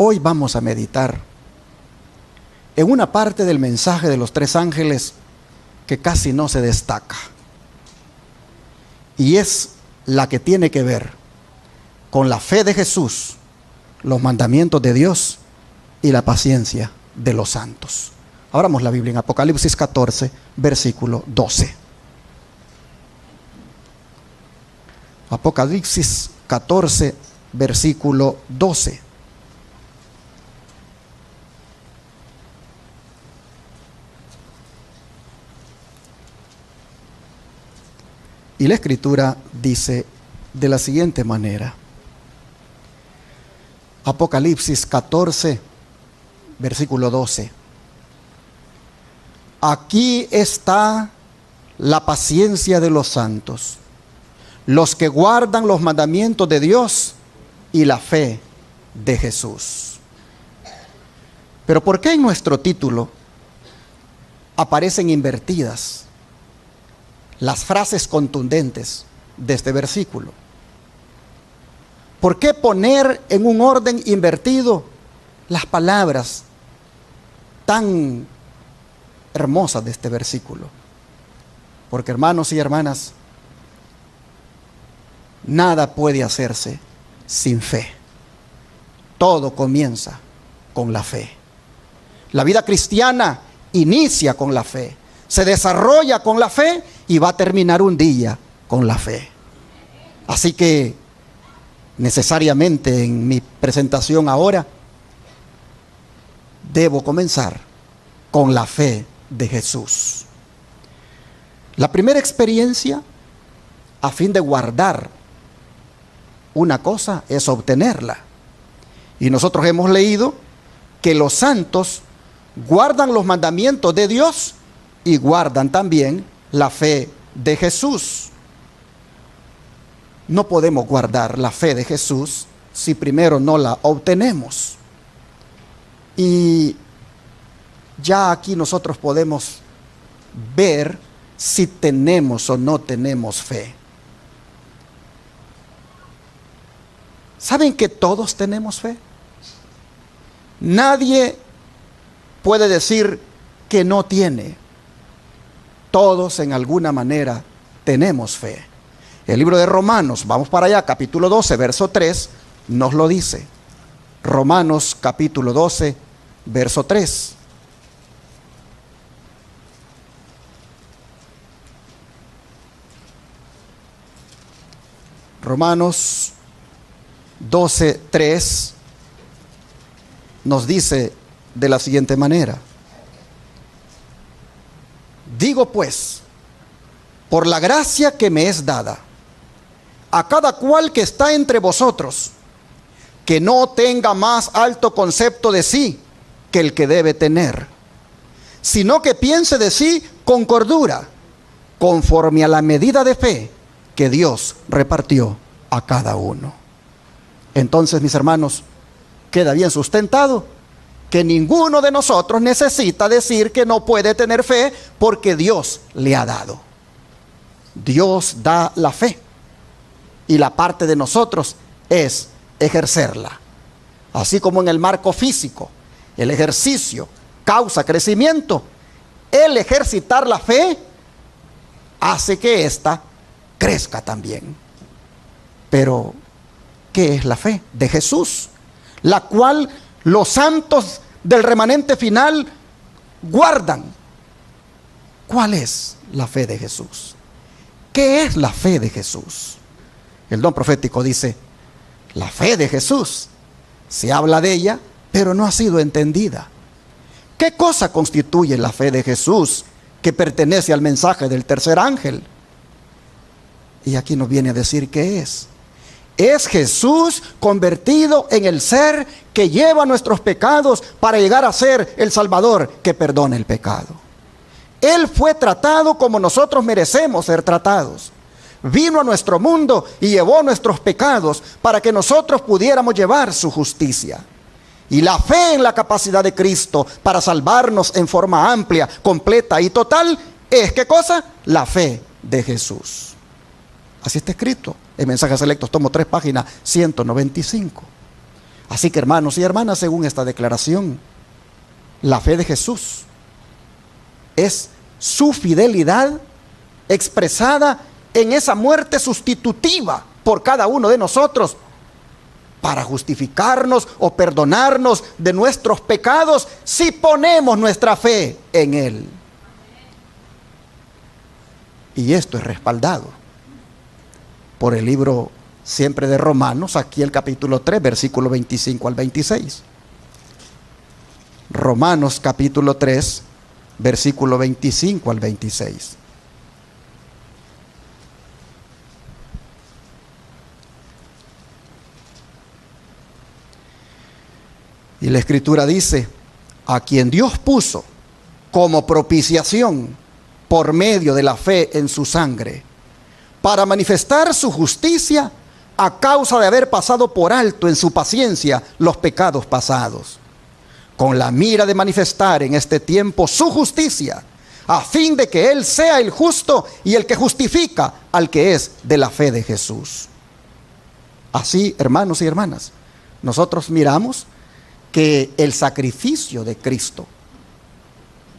Hoy vamos a meditar en una parte del mensaje de los tres ángeles que casi no se destaca. Y es la que tiene que ver con la fe de Jesús, los mandamientos de Dios y la paciencia de los santos. Abramos la Biblia en Apocalipsis 14, versículo 12. Apocalipsis 14, versículo 12. Y la Escritura dice de la siguiente manera. Apocalipsis 14, versículo 12. Aquí está la paciencia de los santos, los que guardan los mandamientos de Dios y la fe de Jesús. Pero ¿por qué en nuestro título aparecen invertidas las frases contundentes de este versículo? ¿Por qué poner en un orden invertido las palabras tan hermosas de este versículo? Porque, hermanos y hermanas, nada puede hacerse sin fe. Todo comienza con la fe. La vida cristiana inicia con la fe, se desarrolla con la fe y va a terminar un día con la fe. Así que necesariamente en mi presentación ahora debo comenzar con la fe de Jesús. La primera experiencia a fin de guardar una cosa es obtenerla. Y nosotros hemos leído que los santos guardan los mandamientos de Dios y guardan también la fe de Jesús. No podemos guardar la fe de Jesús si primero no la obtenemos. Y ya aquí nosotros podemos ver si tenemos o no tenemos fe. ¿Saben que todos tenemos fe? Nadie puede decir que no tiene. Todos en alguna manera tenemos fe. El libro de Romanos, vamos para allá, capítulo 12, verso 3, nos lo dice. Romanos capítulo 12, verso 3. Romanos 12, 3 nos dice de la siguiente manera. Digo pues, por la gracia que me es dada, a cada cual que está entre vosotros, que no tenga más alto concepto de sí que el que debe tener, sino que piense de sí con cordura, conforme a la medida de fe que Dios repartió a cada uno. Entonces, mis hermanos, queda bien sustentado que ninguno de nosotros necesita decir que no puede tener fe porque Dios le ha dado. Dios da la fe y la parte de nosotros es ejercerla. Así como en el marco físico, el ejercicio causa crecimiento, el ejercitar la fe hace que ésta crezca también. Pero, ¿qué es la fe de Jesús? La cual los santos del remanente final guardan. ¿Cuál es la fe de Jesús? ¿Qué es la fe de Jesús? El don profético dice, la fe de Jesús, se habla de ella, pero no ha sido entendida. ¿Qué cosa constituye la fe de Jesús que pertenece al mensaje del tercer ángel? Y aquí nos viene a decir qué es. Es Jesús convertido en el ser que lleva nuestros pecados para llegar a ser el Salvador que perdona el pecado. Él fue tratado como nosotros merecemos ser tratados. Vino a nuestro mundo y llevó nuestros pecados para que nosotros pudiéramos llevar su justicia. Y la fe en la capacidad de Cristo para salvarnos en forma amplia, completa y total es, ¿qué cosa? La fe de Jesús. Así está escrito en Mensajes Selectos, tomo 3, página 195. Así que, hermanos y hermanas, según esta declaración, la fe de Jesús es su fidelidad expresada en esa muerte sustitutiva por cada uno de nosotros para justificarnos o perdonarnos de nuestros pecados si ponemos nuestra fe en Él. Y esto es respaldado por el libro siempre de Romanos, aquí el capítulo 3, versículo 25 al 26. Romanos capítulo 3, versículo 25 al 26. Y la Escritura dice: a quien Dios puso como propiciación por medio de la fe en su sangre, para manifestar su justicia a causa de haber pasado por alto en su paciencia los pecados pasados, con la mira de manifestar en este tiempo su justicia, a fin de que Él sea el justo y el que justifica al que es de la fe de Jesús. Así, hermanos y hermanas, nosotros miramos que el sacrificio de Cristo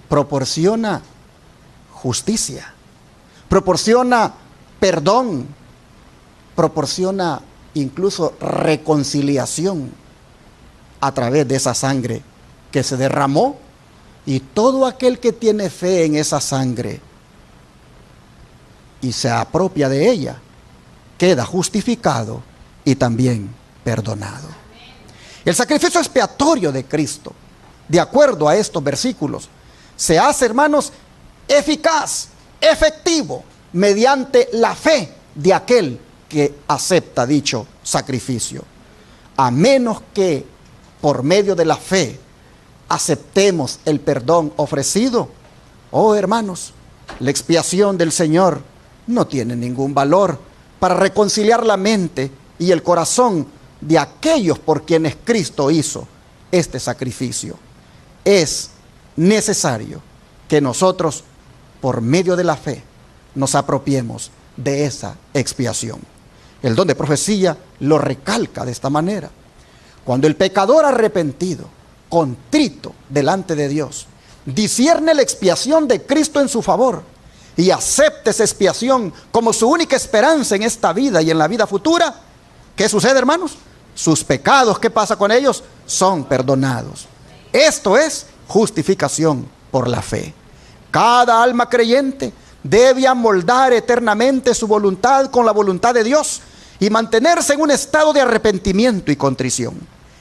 proporciona justicia, proporciona perdón, proporciona incluso reconciliación a través de esa sangre que se derramó, y todo aquel que tiene fe en esa sangre y se apropia de ella queda justificado y también perdonado. El sacrificio expiatorio de Cristo, de acuerdo a estos versículos, se hace, hermanos, eficaz, efectivo, mediante la fe de aquel que acepta dicho sacrificio. A menos que por medio de la fe aceptemos el perdón ofrecido, oh hermanos, la expiación del Señor no tiene ningún valor para reconciliar la mente y el corazón de aquellos por quienes Cristo hizo este sacrificio. Es necesario que nosotros, por medio de la fe, nos apropiemos de esa expiación. El don de profecía lo recalca de esta manera. Cuando el pecador arrepentido, contrito delante de Dios, discierne la expiación de Cristo en su favor y acepta esa expiación como su única esperanza en esta vida y en la vida futura, ¿qué sucede, hermanos? Sus pecados, ¿qué pasa con ellos? Son perdonados. Esto es justificación por la fe. Cada alma creyente debe amoldar eternamente su voluntad con la voluntad de Dios y mantenerse en un estado de arrepentimiento y contrición,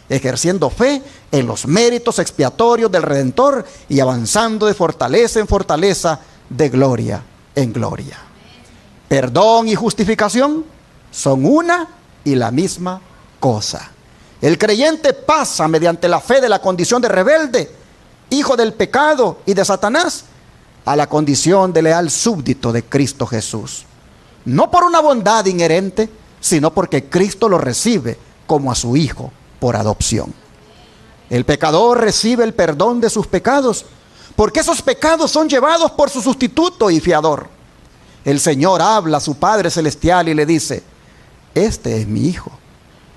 ejerciendo fe en los méritos expiatorios del Redentor y avanzando de fortaleza en fortaleza, de gloria en gloria. Perdón y justificación son una y la misma cosa. El creyente pasa mediante la fe de la condición de rebelde, hijo del pecado y de Satanás, a la condición de leal súbdito de Cristo Jesús. No por una bondad inherente, sino porque Cristo lo recibe como a su hijo por adopción. El pecador recibe el perdón de sus pecados, porque esos pecados son llevados por su sustituto y fiador. El Señor habla a su Padre Celestial y le dice: este es mi hijo,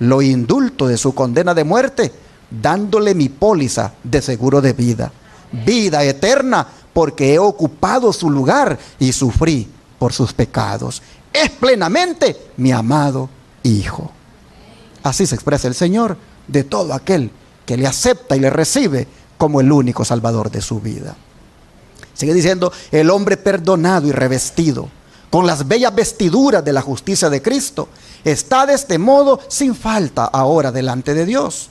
lo indulto de su condena de muerte, dándole mi póliza de seguro de vida, vida eterna, porque he ocupado su lugar y sufrí por sus pecados. Es plenamente mi amado hijo. Así se expresa el Señor de todo aquel que le acepta y le recibe como el único salvador de su vida. Sigue diciendo: el hombre perdonado y revestido con las bellas vestiduras de la justicia de Cristo está de este modo sin falta ahora delante de Dios.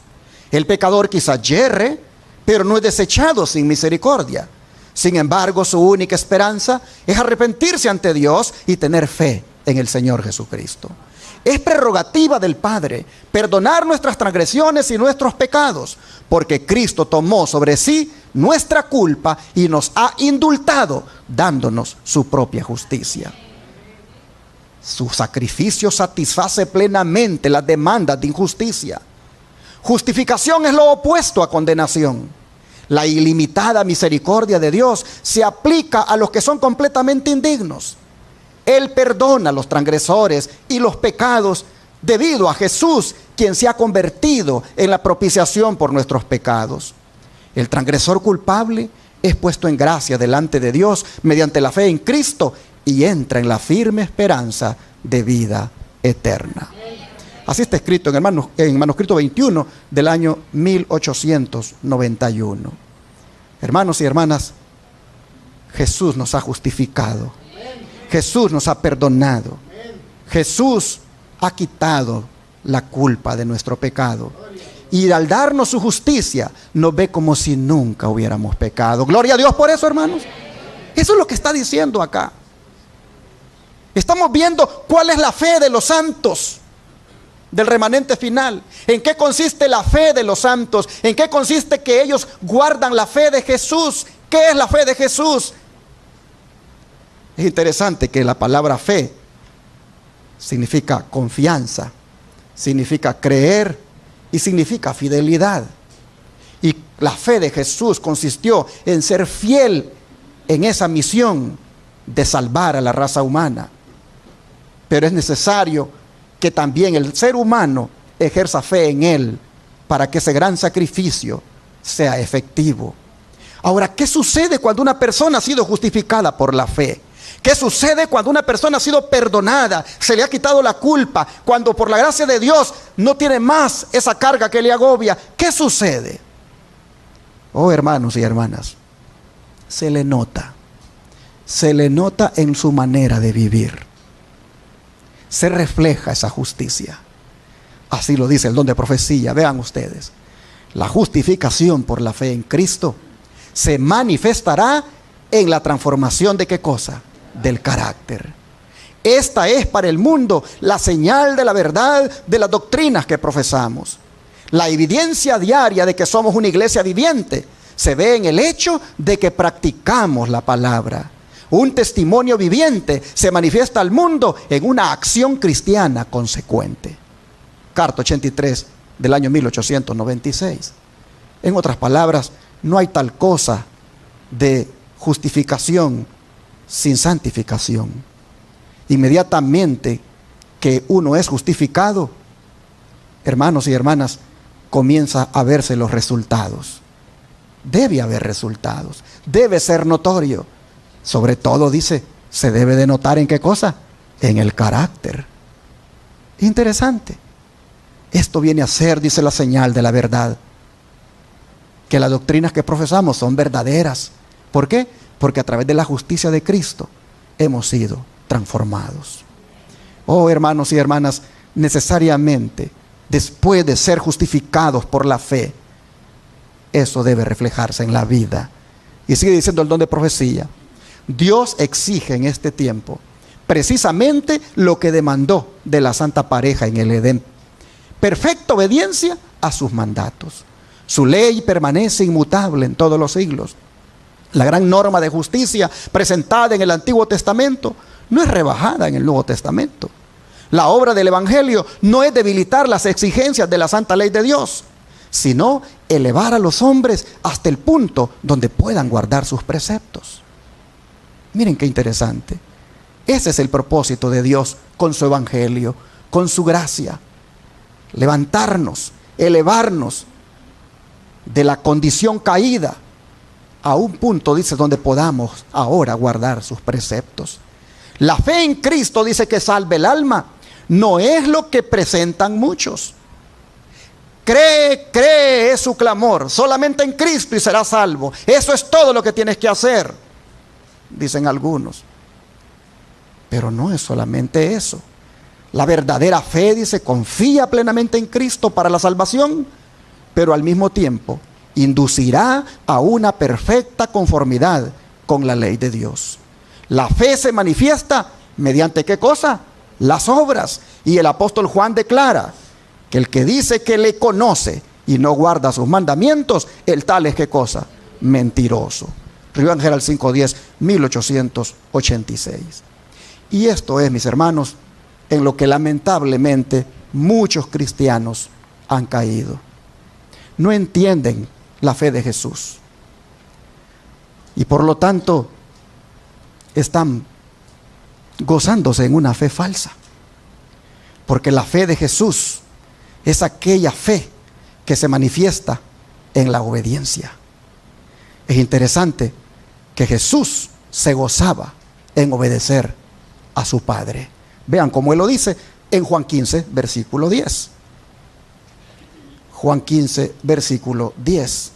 El pecador quizá yerre, pero no es desechado sin misericordia. Sin embargo, su única esperanza es arrepentirse ante Dios y tener fe en el Señor Jesucristo. Es prerrogativa del Padre perdonar nuestras transgresiones y nuestros pecados, porque Cristo tomó sobre sí nuestra culpa y nos ha indultado, dándonos su propia justicia. Su sacrificio satisface plenamente las demandas de injusticia. Justificación es lo opuesto a condenación. La ilimitada misericordia de Dios se aplica a los que son completamente indignos. Él perdona a los transgresores y los pecados debido a Jesús, quien se ha convertido en la propiciación por nuestros pecados. El transgresor culpable es puesto en gracia delante de Dios mediante la fe en Cristo y entra en la firme esperanza de vida eterna. Así está escrito en el manuscrito 21 del año 1891. Hermanos y hermanas, Jesús nos ha justificado. Jesús nos ha perdonado. Jesús ha quitado la culpa de nuestro pecado. Y al darnos su justicia, nos ve como si nunca hubiéramos pecado. Gloria a Dios por eso, hermanos. Eso es lo que está diciendo acá. Estamos viendo cuál es la fe de los santos, del remanente final. ¿En qué consiste la fe de los santos? ¿En qué consiste que ellos guardan la fe de Jesús? ¿Qué es la fe de Jesús? Es interesante que la palabra fe significa confianza, significa creer y significa fidelidad. Y la fe de Jesús consistió en ser fiel en esa misión de salvar a la raza humana. Pero es necesario que también el ser humano ejerza fe en Él para que ese gran sacrificio sea efectivo. Ahora, ¿qué sucede cuando una persona ha sido justificada por la fe? ¿Qué sucede cuando una persona ha sido perdonada, se le ha quitado la culpa, cuando por la gracia de Dios no tiene más esa carga que le agobia? ¿Qué sucede? Oh, hermanos y hermanas, se le nota en su manera de vivir. Se refleja esa justicia. Así lo dice el don de profecía. Vean ustedes, la justificación por la fe en Cristo se manifestará en la transformación de ¿qué cosa? Del carácter. Esta es para el mundo la señal de la verdad de las doctrinas que profesamos. La evidencia diaria de que somos una iglesia viviente se ve en el hecho de que practicamos la palabra. Un testimonio viviente se manifiesta al mundo en una acción cristiana consecuente. Carta 83 del año 1896. En otras palabras, no hay tal cosa de justificación sin santificación. Inmediatamente que uno es justificado, hermanos y hermanas, comienza a verse los resultados. Debe haber resultados, debe ser notorio. Sobre todo, dice, se debe de notar ¿en qué cosa? En el carácter. Interesante. Esto viene a ser, dice, la señal de la verdad. Que las doctrinas que profesamos son verdaderas. ¿Por qué? Porque a través de la justicia de Cristo hemos sido transformados. Oh, hermanos y hermanas, necesariamente, después de ser justificados por la fe, eso debe reflejarse en la vida. Y sigue diciendo el don de profecía. Dios exige en este tiempo precisamente lo que demandó de la santa pareja en el Edén: perfecta obediencia a sus mandatos. Su ley permanece inmutable en todos los siglos. La gran norma de justicia presentada en el Antiguo Testamento no es rebajada en el Nuevo Testamento. La obra del Evangelio no es debilitar las exigencias de la santa ley de Dios, sino elevar a los hombres hasta el punto donde puedan guardar sus preceptos. Miren qué interesante. Ese es el propósito de Dios con su evangelio, con su gracia. Levantarnos, elevarnos de la condición caída a un punto, dice, donde podamos ahora guardar sus preceptos. La fe en Cristo, dice, que salve el alma. No es lo que presentan muchos. Cree es su clamor. Solamente en Cristo y serás salvo. Eso es todo lo que tienes que hacer, dicen algunos. Pero no es solamente eso. La verdadera fe, dice, confía plenamente en Cristo para la salvación, pero al mismo tiempo inducirá a una perfecta conformidad con la ley de Dios. La fe se manifiesta mediante ¿qué cosa? Las obras. Y el apóstol Juan declara que el que dice que le conoce y no guarda sus mandamientos, el tal es ¿qué cosa? Mentiroso. Río Ángel 5:10, 1886. Y esto es, mis hermanos, en lo que lamentablemente muchos cristianos han caído. No entienden la fe de Jesús. Y por lo tanto, están gozándose en una fe falsa. Porque la fe de Jesús es aquella fe que se manifiesta en la obediencia. Es interesante que Jesús se gozaba en obedecer a su Padre. Vean cómo Él lo dice en Juan 15, versículo 10. Juan 15, versículo 10.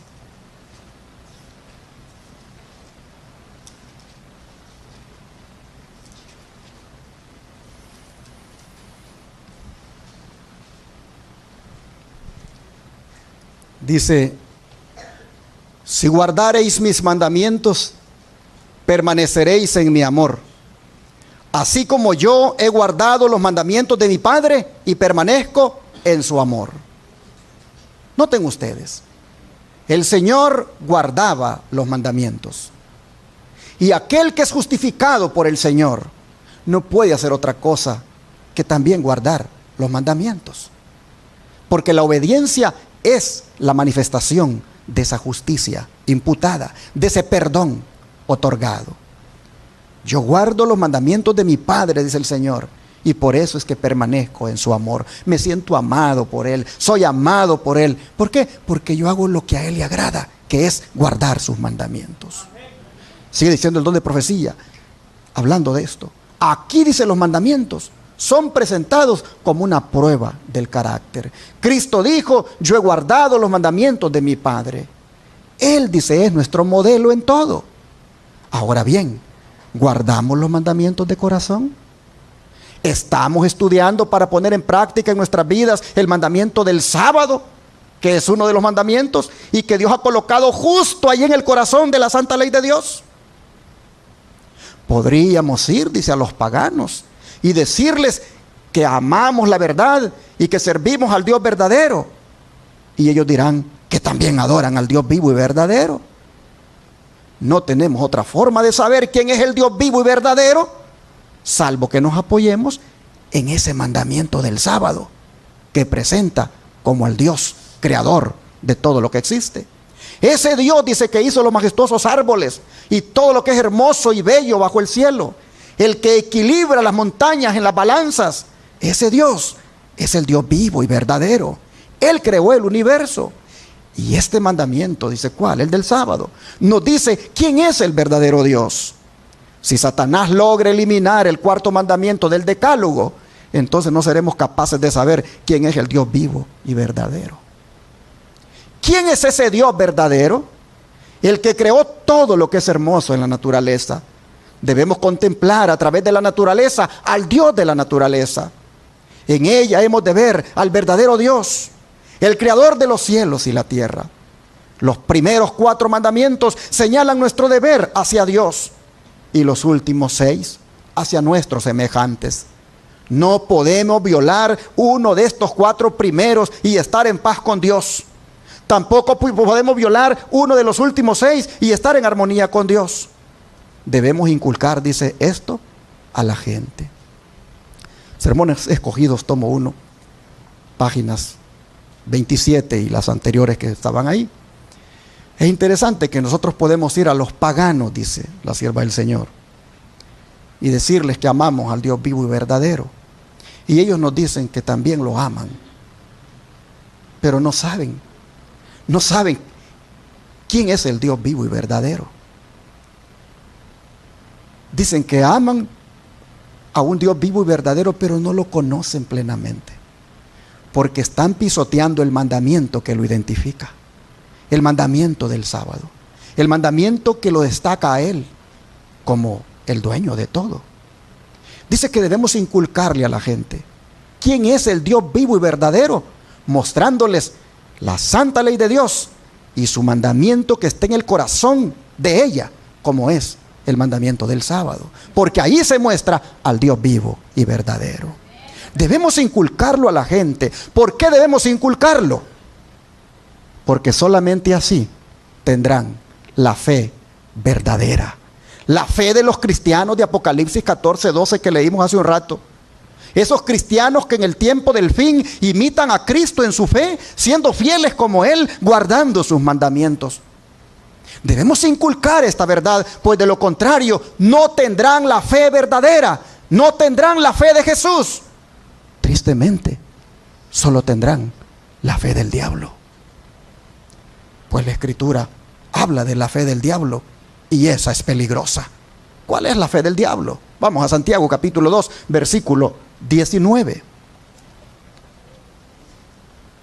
Dice: si guardareis mis mandamientos, permaneceréis en mi amor, así como yo he guardado los mandamientos de mi Padre y permanezco en su amor. Noten ustedes, el Señor guardaba los mandamientos. Y aquel que es justificado por el Señor no puede hacer otra cosa que también guardar los mandamientos. Porque la obediencia es la manifestación de esa justicia imputada, de ese perdón otorgado. Yo guardo los mandamientos de mi Padre, dice el Señor, y por eso es que permanezco en su amor. Me siento amado por Él, soy amado por Él. ¿Por qué? Porque yo hago lo que a Él le agrada, que es guardar sus mandamientos. Sigue diciendo el don de profecía, hablando de esto. Aquí dice: los mandamientos son presentados como una prueba del carácter. Cristo dijo: yo he guardado los mandamientos de mi Padre. Él, dice, es nuestro modelo en todo. Ahora bien, ¿guardamos los mandamientos de corazón? ¿Estamos estudiando para poner en práctica en nuestras vidas el mandamiento del sábado, que es uno de los mandamientos y que Dios ha colocado justo ahí en el corazón de la santa ley de Dios? Podríamos ir, dice, a los paganos y decirles que amamos la verdad y que servimos al Dios verdadero, y ellos dirán que también adoran al Dios vivo y verdadero. No tenemos otra forma de saber quién es el Dios vivo y verdadero, salvo que nos apoyemos en ese mandamiento del sábado, que presenta como al Dios creador de todo lo que existe. Ese Dios, dice, que hizo los majestuosos árboles y todo lo que es hermoso y bello bajo el cielo, el que equilibra las montañas en las balanzas. Ese Dios es el Dios vivo y verdadero. Él creó el universo. Y este mandamiento, dice, ¿cuál? El del sábado, nos dice quién es el verdadero Dios. Si Satanás logra eliminar el cuarto mandamiento del decálogo, entonces no seremos capaces de saber quién es el Dios vivo y verdadero. ¿Quién es ese Dios verdadero? El que creó todo lo que es hermoso en la naturaleza. Debemos contemplar a través de la naturaleza al Dios de la naturaleza. En ella hemos de ver al verdadero Dios, el creador de los cielos y la tierra. Los primeros 4 mandamientos señalan nuestro deber hacia Dios, y los últimos 6 hacia nuestros semejantes. No podemos violar uno de estos 4 primeros y estar en paz con Dios. Tampoco podemos violar uno de los últimos 6 y estar en armonía con Dios. Debemos inculcar, dice, esto a la gente. Sermones Escogidos, tomo 1, páginas 27 y las anteriores que estaban ahí. Es interesante que nosotros podemos ir a los paganos, dice la sierva del Señor, y decirles que amamos al Dios vivo y verdadero. Y ellos nos dicen que también lo aman, pero no saben quién es el Dios vivo y verdadero. Dicen que aman a un Dios vivo y verdadero, pero no lo conocen plenamente, porque están pisoteando el mandamiento que lo identifica, el mandamiento del sábado, el mandamiento que lo destaca a Él como el dueño de todo. Dice que debemos inculcarle a la gente quién es el Dios vivo y verdadero, mostrándoles la santa ley de Dios y su mandamiento que está en el corazón de ella, como es el mandamiento del sábado, porque ahí se muestra al Dios vivo y verdadero. Debemos inculcarlo a la gente. ¿Por qué debemos inculcarlo? Porque solamente así tendrán la fe verdadera, la fe de los cristianos de Apocalipsis 14:12 que leímos hace un rato. Esos cristianos que en el tiempo del fin imitan a Cristo en su fe, siendo fieles como Él, guardando sus mandamientos. Debemos inculcar esta verdad, pues de lo contrario no tendrán la fe verdadera, no tendrán la fe de Jesús. Tristemente, solo tendrán la fe del diablo. Pues la Escritura habla de la fe del diablo y esa es peligrosa. ¿Cuál es la fe del diablo? Vamos a Santiago capítulo 2, versículo 19.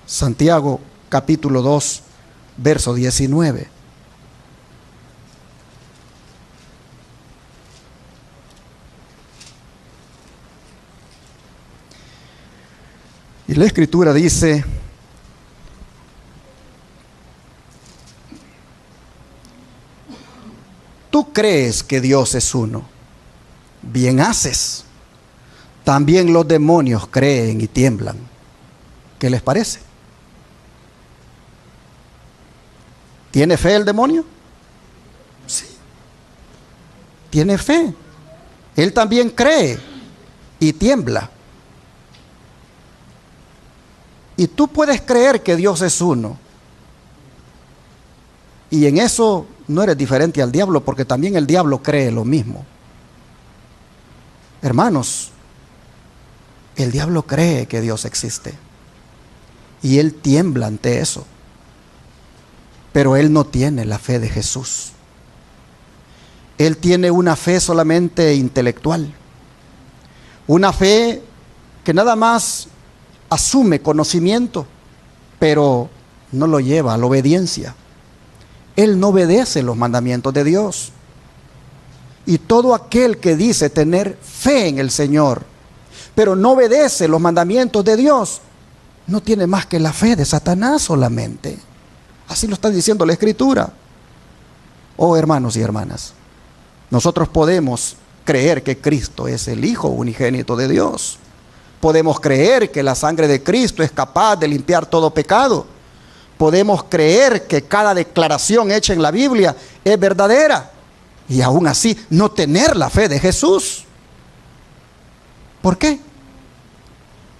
Santiago capítulo 2, verso 19. Y la Escritura dice: tú crees que Dios es uno, bien haces. También los demonios creen y tiemblan. ¿Qué les parece? ¿Tiene fe el demonio? Sí. Tiene fe. Él también cree y tiembla. Y tú puedes creer que Dios es uno. Y en eso no eres diferente al diablo, porque también el diablo cree lo mismo. Hermanos, el diablo cree que Dios existe. Y él tiembla ante eso. Pero él no tiene la fe de Jesús. Él tiene una fe solamente intelectual. Una fe que nada más asume conocimiento, pero no lo lleva a la obediencia. Él no obedece los mandamientos de Dios. Y todo aquel que dice tener fe en el Señor, pero no obedece los mandamientos de Dios, no tiene más que la fe de Satanás solamente. Así lo está diciendo la Escritura. Oh, hermanos y hermanas, nosotros podemos creer que Cristo es el Hijo unigénito de Dios. Podemos creer que la sangre de Cristo es capaz de limpiar todo pecado. Podemos creer que cada declaración hecha en la Biblia es verdadera. Y aún así no tener la fe de Jesús. ¿Por qué?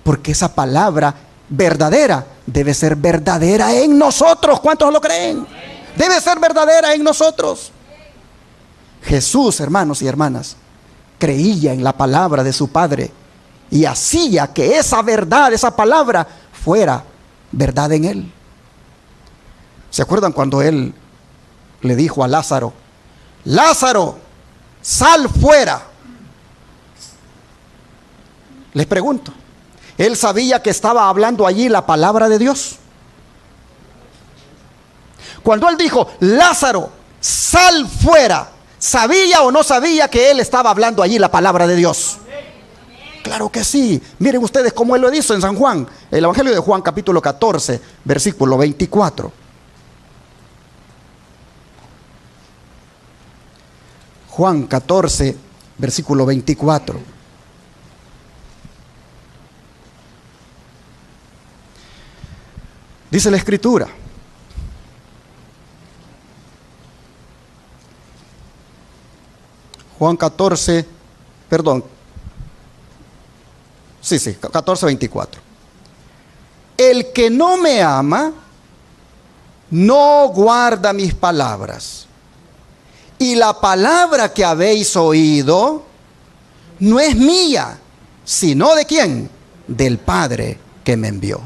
Porque esa palabra verdadera debe ser verdadera en nosotros. ¿Cuántos lo creen? Debe ser verdadera en nosotros. Jesús, hermanos y hermanas, creía en la palabra de su Padre y hacía que esa verdad, esa palabra, fuera verdad en él. ¿Se acuerdan cuando él le dijo a Lázaro: Lázaro, sal fuera? Les pregunto, ¿él sabía que estaba hablando allí la palabra de Dios? Cuando él dijo: Lázaro, sal fuera, ¿sabía o no sabía que él estaba hablando allí la palabra de Dios? Claro que sí. Miren ustedes cómo él lo hizo en San Juan, el Evangelio de Juan capítulo 14, versículo 24. Juan 14, versículo 24. Dice la Escritura: Juan 14, perdón. Sí, 14, 24. El que no me ama, no guarda mis palabras. Y la palabra que habéis oído no es mía, sino ¿de quién? Del Padre que me envió.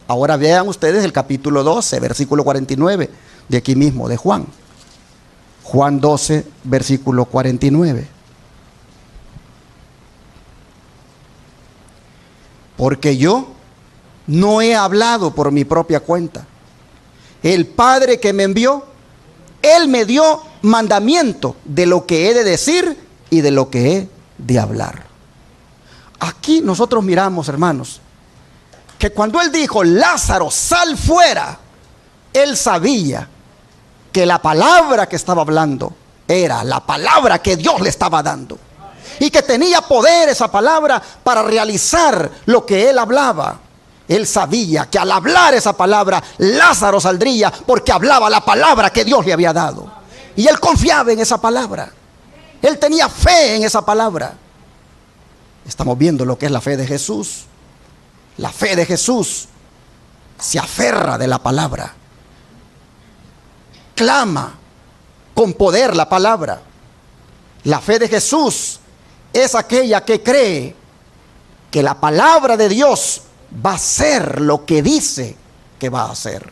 Ahora vean ustedes el capítulo 12, versículo 49, de aquí mismo, de Juan. Juan 12, versículo 49. Porque yo no he hablado por mi propia cuenta. El Padre que me envió, Él me dio mandamiento de lo que he de decir y de lo que he de hablar. Aquí nosotros miramos, hermanos, que cuando Él dijo: Lázaro, sal fuera, Él sabía que la palabra que estaba hablando era la palabra que Dios le estaba dando. Y que tenía poder esa palabra para realizar lo que él hablaba. Él sabía que al hablar esa palabra, Lázaro saldría, porque hablaba la palabra que Dios le había dado. Y él confiaba en esa palabra. Él tenía fe en esa palabra. Estamos viendo lo que es la fe de Jesús. La fe de Jesús se aferra de la palabra. Clama con poder la palabra. La fe de Jesús es aquella que cree que la palabra de Dios va a hacer lo que dice que va a hacer.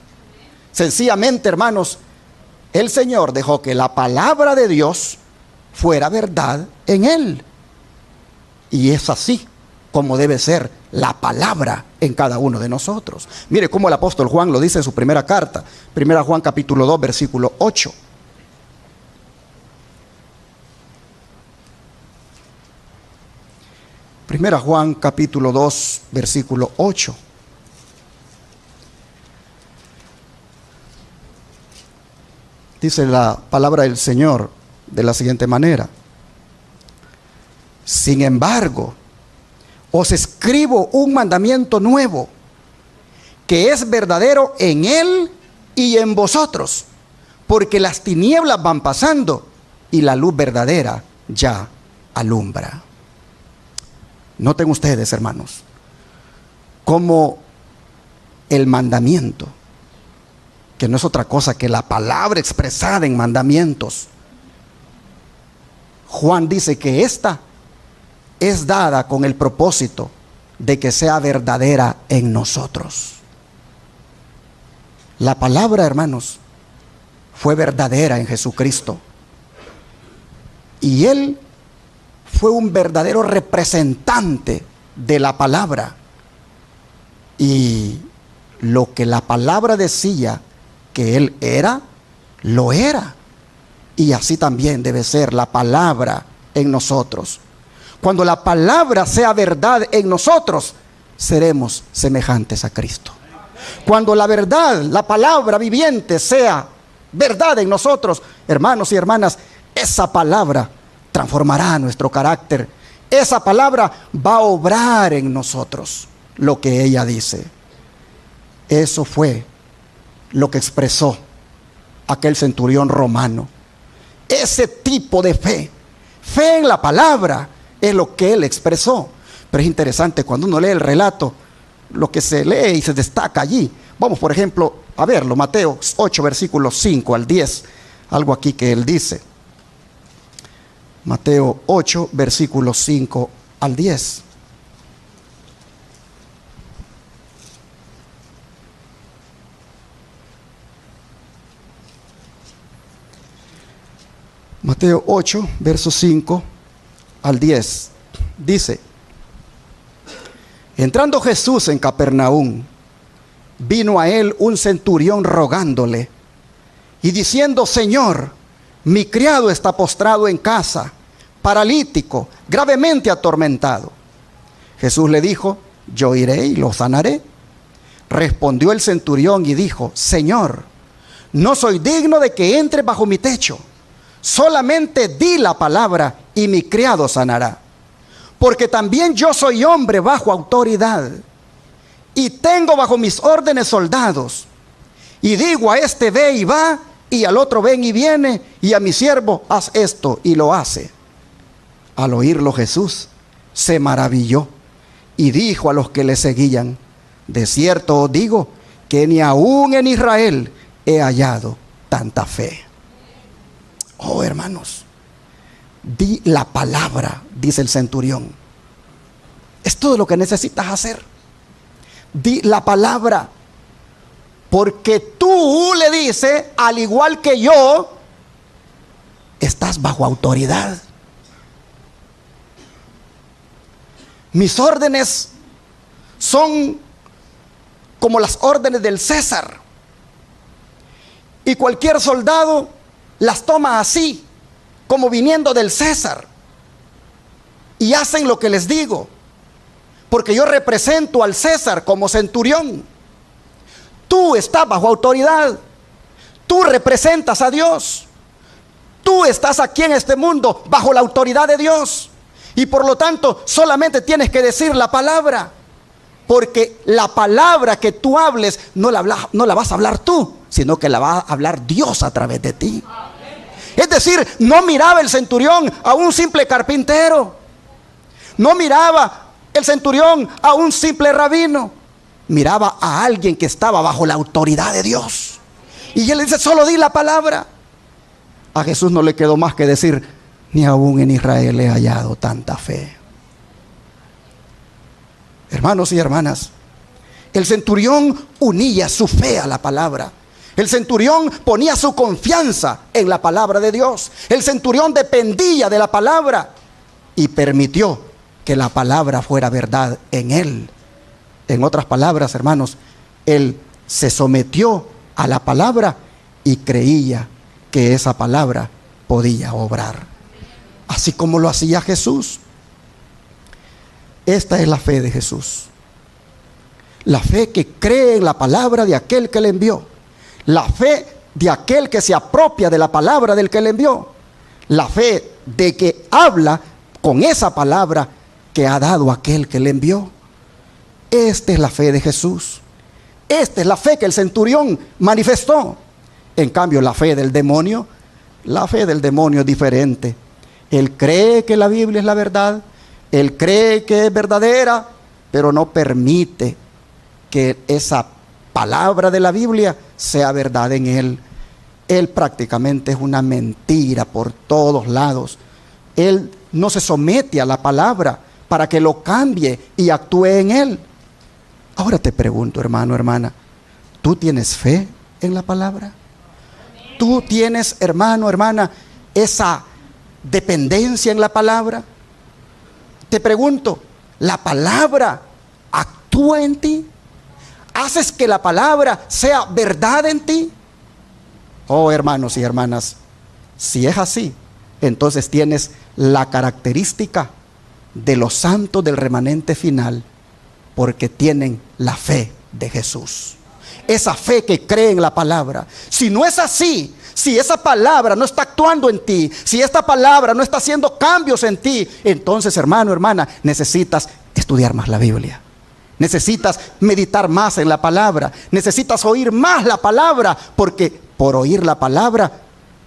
Sencillamente, hermanos, el Señor dejó que la palabra de Dios fuera verdad en él. Y es así como debe ser la palabra en cada uno de nosotros. Mire cómo el apóstol Juan lo dice en su primera carta, 1 Juan capítulo 2, versículo 8. Primera Juan capítulo 2, versículo 8. Dice la palabra del Señor de la siguiente manera: sin embargo, os escribo un mandamiento nuevo, que es verdadero en él y en vosotros, porque las tinieblas van pasando y la luz verdadera ya alumbra. Noten ustedes, hermanos, cómo el mandamiento, que no es otra cosa que la palabra expresada en mandamientos, Juan dice que esta es dada con el propósito de que sea verdadera en nosotros. La palabra, hermanos, fue verdadera en Jesucristo. Y Él fue un verdadero representante de la palabra. Y lo que la palabra decía que Él era, lo era. Y así también debe ser la palabra en nosotros. Cuando la palabra sea verdad en nosotros, seremos semejantes a Cristo. Cuando la verdad, la palabra viviente sea verdad en nosotros, hermanos y hermanas, esa palabra transformará nuestro carácter. Esa palabra va a obrar en nosotros lo que ella dice. Eso fue lo que expresó aquel centurión romano. Ese tipo de fe, fe en la palabra, es lo que él expresó. Pero es interesante cuando uno lee el relato, lo que se lee y se destaca allí. Vamos, por ejemplo, a verlo, Mateo 8, versículos 5 al 10. Algo aquí que él dice. Mateo 8, versículos 5 al 10. Mateo 8, versos 5 al 10, dice: entrando Jesús en Capernaum, vino a él un centurión rogándole y diciendo: Señor, mi criado está postrado en casa, paralítico, gravemente atormentado. Jesús le dijo: yo iré y lo sanaré. Respondió el centurión y dijo: Señor, no soy digno de que entre bajo mi techo. Solamente di la palabra y mi criado sanará. Porque también yo soy hombre bajo autoridad, y tengo bajo mis órdenes soldados. Y digo a este: ve y va, y al otro: ven y viene, y a mi siervo: haz esto, y lo hace. Al oírlo Jesús se maravilló y dijo a los que le seguían: de cierto os digo que ni aún en Israel he hallado tanta fe. Oh, hermanos, di la palabra, dice el centurión. Es todo lo que necesitas hacer. Di la palabra, porque tú le dices, al igual que yo, estás bajo autoridad. Mis órdenes son como las órdenes del César, y cualquier soldado las toma así, como viniendo del César, y hacen lo que les digo, porque yo represento al César como centurión. Tú estás bajo autoridad, tú representas a Dios, tú estás aquí en este mundo bajo la autoridad de Dios, y por lo tanto solamente tienes que decir la palabra, porque la palabra que tú hables no la vas a hablar tú, sino que la va a hablar Dios a través de ti. Es decir, no miraba el centurión a un simple carpintero, no miraba el centurión a un simple rabino, miraba a alguien que estaba bajo la autoridad de Dios. Y él le dice: solo di la palabra. A Jesús no le quedó más que decir: ni aún en Israel he hallado tanta fe. Hermanos y hermanas, El centurión unía su fe a la palabra. El centurión ponía su confianza en la palabra de Dios. El centurión dependía de la palabra y permitió que la palabra fuera verdad en él. En otras palabras, hermanos, él se sometió a la palabra y creía que esa palabra podía obrar, así como lo hacía Jesús. Esta es la fe de Jesús. La fe que cree en la palabra de aquel que le envió. La fe de aquel que se apropia de la palabra del que le envió. La fe de que habla con esa palabra que ha dado aquel que le envió. Esta es la fe de Jesús. Esta es la fe que el centurión manifestó. En cambio, la fe del demonio es diferente. Él cree que la Biblia es la verdad. Él cree que es verdadera, pero no permite que esa palabra de la Biblia sea verdad en él. Él prácticamente es una mentira por todos lados. Él no se somete a la palabra para que lo cambie y actúe en él. Ahora te pregunto, hermano, hermana, ¿tú tienes fe en la palabra? ¿Tú tienes, hermano, hermana, esa dependencia en la palabra? Te pregunto, ¿la palabra actúa en ti? ¿Haces que la palabra sea verdad en ti? Oh, hermanos y hermanas, si es así, entonces tienes la característica de los santos del remanente final, porque tienen la fe de Jesús. Esa fe que cree en la palabra. Si no es así, si esa palabra no está actuando en ti, si esta palabra no está haciendo cambios en ti, entonces, hermano, hermana, necesitas estudiar más la Biblia. Necesitas meditar más en la palabra. Necesitas oír más la palabra, porque por oír la palabra,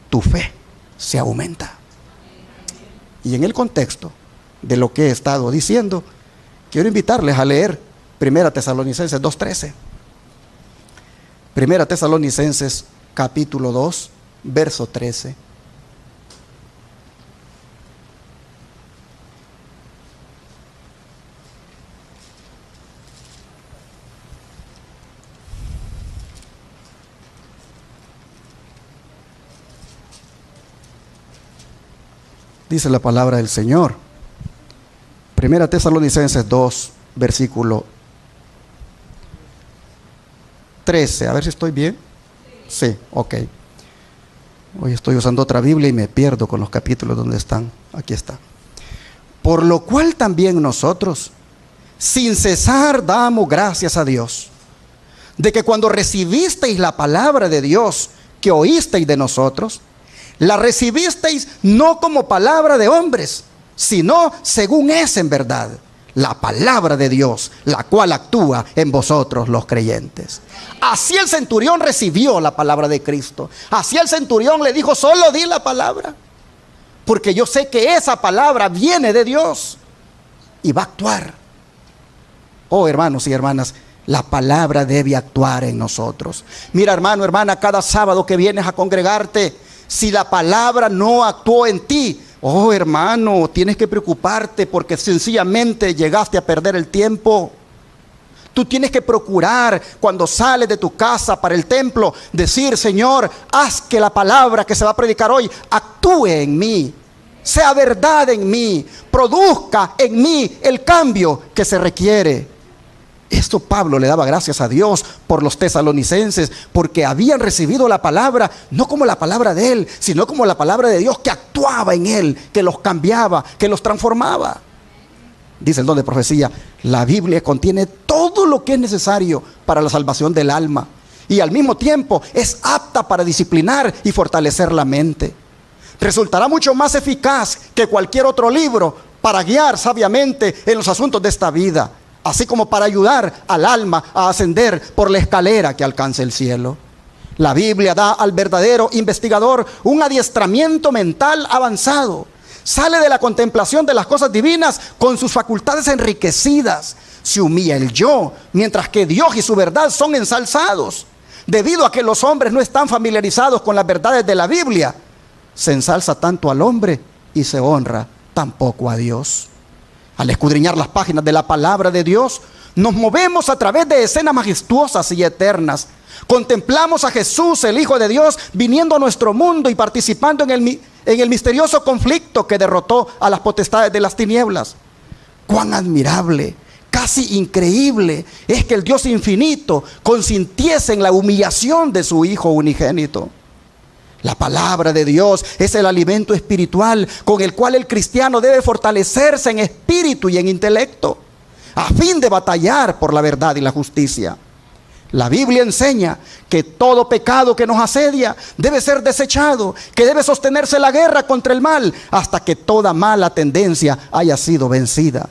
tu fe se aumenta. Y en el contexto de lo que he estado diciendo, quiero invitarles a leer 1 Tesalonicenses 2:13. 1 Tesalonicenses capítulo 2, verso 13. Dice la palabra del Señor. 1 Tesalonicenses 2, versículo 13. A ver si estoy bien. Sí, ok. Hoy estoy usando otra Biblia y me pierdo con los capítulos donde están. Aquí está. Por lo cual también nosotros, sin cesar, damos gracias a Dios, de que cuando recibisteis la palabra de Dios que oísteis de nosotros, la recibisteis no como palabra de hombres, sino según es en verdad la palabra de Dios, la cual actúa en vosotros los creyentes. Así el centurión recibió la palabra de Cristo. Así el centurión le dijo: solo di la palabra, porque yo sé que esa palabra viene de Dios y va a actuar. Oh, hermanos y hermanas, la palabra debe actuar en nosotros. Mira, hermano, hermana, cada sábado que vienes a congregarte, si la palabra no actuó en ti, oh, hermano, tienes que preocuparte, porque sencillamente llegaste a perder el tiempo. Tú tienes que procurar, cuando sales de tu casa para el templo, decir: Señor, haz que la palabra que se va a predicar hoy actúe en mí, sea verdad en mí, produzca en mí el cambio que se requiere. Esto Pablo le daba gracias a Dios por los tesalonicenses, porque habían recibido la palabra, no como la palabra de él, sino como la palabra de Dios que actuaba en él, que los cambiaba, que los transformaba. Dice el don de profecía: la Biblia contiene todo lo que es necesario para la salvación del alma, y al mismo tiempo es apta para disciplinar y fortalecer la mente. Resultará mucho más eficaz que cualquier otro libro para guiar sabiamente en los asuntos de esta vida, así como para ayudar al alma a ascender por la escalera que alcance el cielo. La Biblia da al verdadero investigador un adiestramiento mental avanzado. Sale de la contemplación de las cosas divinas con sus facultades enriquecidas. Se humilla el yo, mientras que Dios y su verdad son ensalzados. Debido a que los hombres no están familiarizados con las verdades de la Biblia, se ensalza tanto al hombre y se honra tampoco a Dios. Al escudriñar las páginas de la palabra de Dios, Nos movemos a través de escenas majestuosas y eternas. Contemplamos a Jesús, el Hijo de Dios, viniendo a nuestro mundo y participando en el misterioso conflicto que derrotó a las potestades de las tinieblas. Cuán admirable, casi increíble es que el Dios infinito consintiese en la humillación de su Hijo unigénito. La palabra de Dios es el alimento espiritual con el cual el cristiano debe fortalecerse en espíritu y en intelecto, a fin de batallar por la verdad y la justicia. La Biblia enseña que todo pecado que nos asedia debe ser desechado, que debe sostenerse la guerra contra el mal hasta que toda mala tendencia haya sido vencida.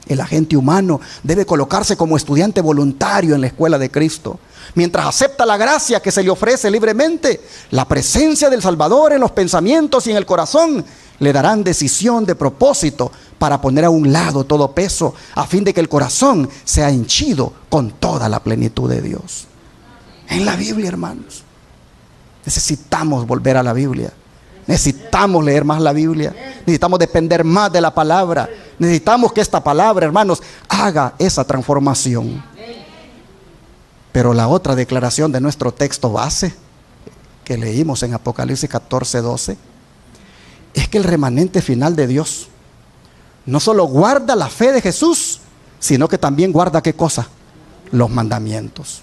El agente humano debe colocarse como estudiante voluntario en la escuela de Cristo. Mientras acepta la gracia que se le ofrece libremente, la presencia del Salvador en los pensamientos y en el corazón le darán decisión de propósito para poner a un lado todo peso, a fin de que el corazón sea henchido con toda la plenitud de Dios. En la Biblia, hermanos, necesitamos volver a la Biblia. Necesitamos leer más la Biblia. Necesitamos depender más de la palabra. Necesitamos que esta palabra, hermanos, haga esa transformación. Pero la otra declaración de nuestro texto base, que leímos en Apocalipsis 14:12, es que el remanente final de Dios no solo guarda la fe de Jesús, sino que también guarda ¿qué cosa? Los mandamientos.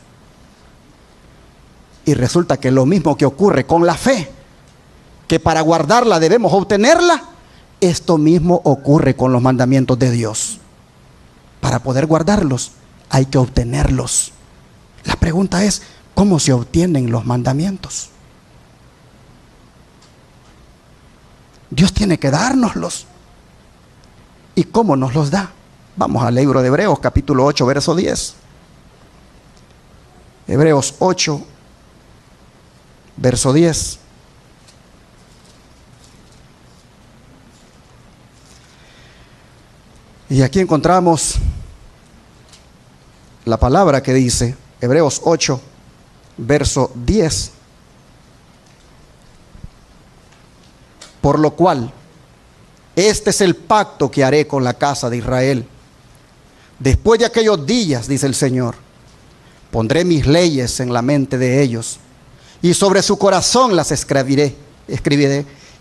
Y resulta que lo mismo que ocurre con la fe, que para guardarla debemos obtenerla, esto mismo ocurre con los mandamientos de Dios. Para poder guardarlos hay que obtenerlos. La pregunta es, ¿cómo se obtienen los mandamientos? Dios tiene que dárnoslos. ¿Y cómo nos los da? Vamos al libro de Hebreos, capítulo 8, verso 10. Hebreos 8, verso 10. Y aquí encontramos la palabra que dice, Hebreos 8, verso 10. Por lo cual, este es el pacto que haré con la casa de Israel. Después de aquellos días, dice el Señor, pondré mis leyes en la mente de ellos, y sobre su corazón las escribiré,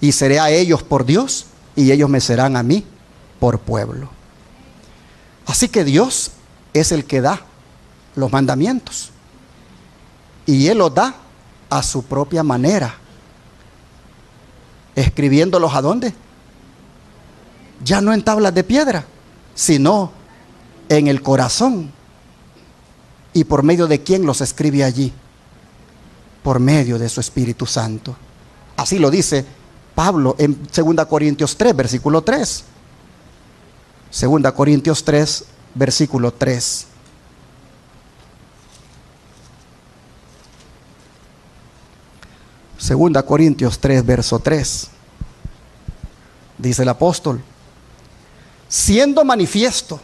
y seré a ellos por Dios, y ellos me serán a mí por pueblo. Así que Dios es el que da los mandamientos, y Él los da a su propia manera. Escribiéndolos ¿a dónde? Ya no en tablas de piedra, sino en el corazón. ¿Y por medio de quién los escribe allí? Por medio de su Espíritu Santo. Así lo dice Pablo en 2 Corintios 3, versículo 3. 2 Corintios 3, versículo 3. Segunda Corintios 3, verso 3. Dice el apóstol: siendo manifiesto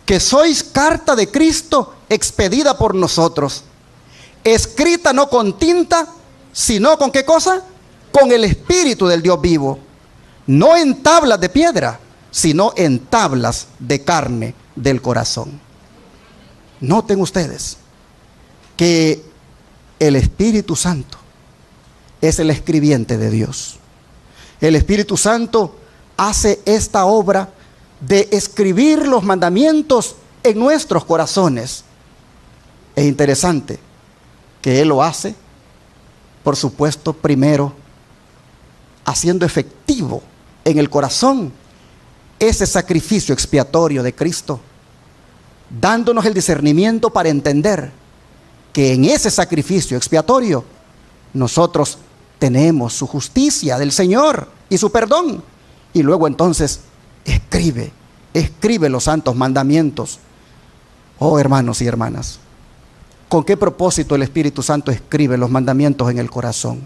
que sois carta de Cristo expedida por nosotros, escrita no con tinta, sino con ¿qué cosa? Con el Espíritu del Dios vivo, no en tablas de piedra, sino en tablas de carne del corazón. Noten ustedes que el Espíritu Santo es el escribiente de Dios. El Espíritu Santo hace esta obra de escribir los mandamientos en nuestros corazones. Es interesante que Él lo hace, por supuesto, primero haciendo efectivo en el corazón ese sacrificio expiatorio de Cristo, dándonos el discernimiento para entender que en ese sacrificio expiatorio nosotros tenemos su justicia del Señor y su perdón. Y luego entonces escribe los santos mandamientos. Oh, hermanos y hermanas, ¿con qué propósito el Espíritu Santo escribe los mandamientos en el corazón?